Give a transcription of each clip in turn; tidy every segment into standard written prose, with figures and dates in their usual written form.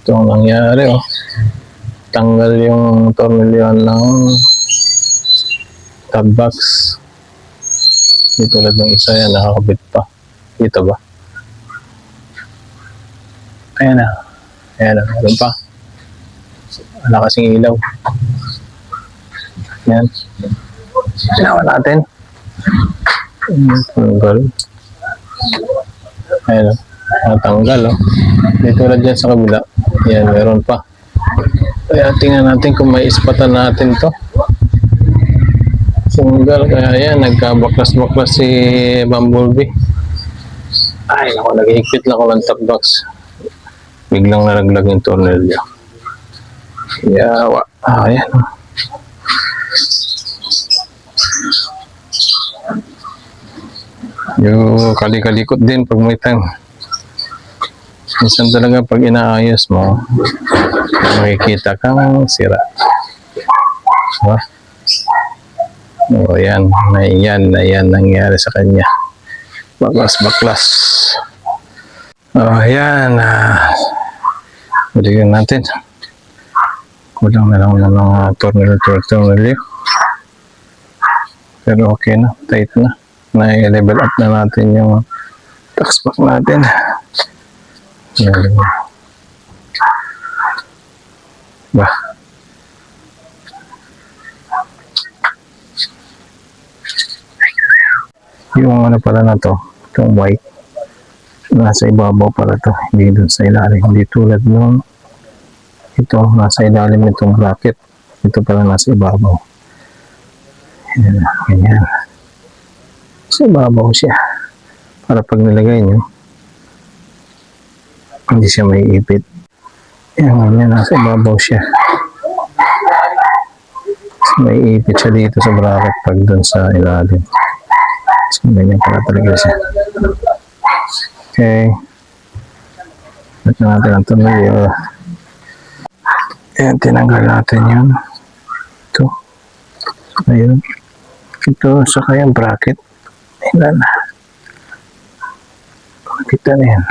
Itong nangyari, oh. Tanggal yung tornilyohan ng tab box. Hindi tulad ng isa yan, nakakabit pa. Dito ba? Ayan na. Ayan na, meron pa. Wala kasing ilaw. Ayan. Ginawa natin. Tanggal. Ayan o. Natanggal o. Hindi tulad dyan sa kabila. Ayan, meron pa. Kaya tingnan natin kung may ispatan natin to. Tanggal. Kaya yan, nagkabaklas-baklas si Bumblebee. Ay, ako, nag-higpit lang ako ng top box. Biglang naraglag yung tornilyo. Yawa. Ayan o. Yung kalikalikot din pag may time. Minsan talaga pag inaayos mo, makikita kang sira. Diba? O yan, yan nangyari sa kanya. Baklas. O yan, balikan natin. Kulang na lang ng mga tornilyo. Pero okay na, tight na. Na-level up na natin yung tax pack natin. Yan. Ba? Yung ano pala na to, itong white, nasa ibabaw pala to, hindi dun sa ilalim. Hindi tulad nung ito, nasa ilalim itong bracket. Ito pala nasa ibabaw. Yan, ganyan. Sa ibabaw siya. Para pag nilagay nyo, hindi siya may ipit. Yan, nasa ibabaw siya. May ipit siya dito sa bracket pag dun sa ilalim. So, ganyan pala talaga siya. Okay. Ito natin ang tornilyo. Ayan, tinanggal natin yun. Ito. Ayun. Ito, saka yung bracket. Ayan. Kita na yan.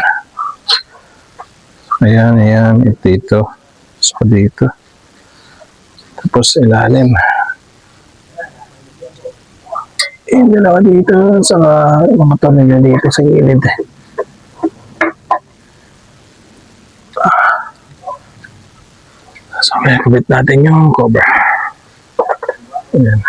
Ayan. Ito. So, dito. Tapos, ilalim. Ayan, dalawa dito. Saka, mga tornilyo dito sa gilid. So, may kubit natin yung cover. Ayan.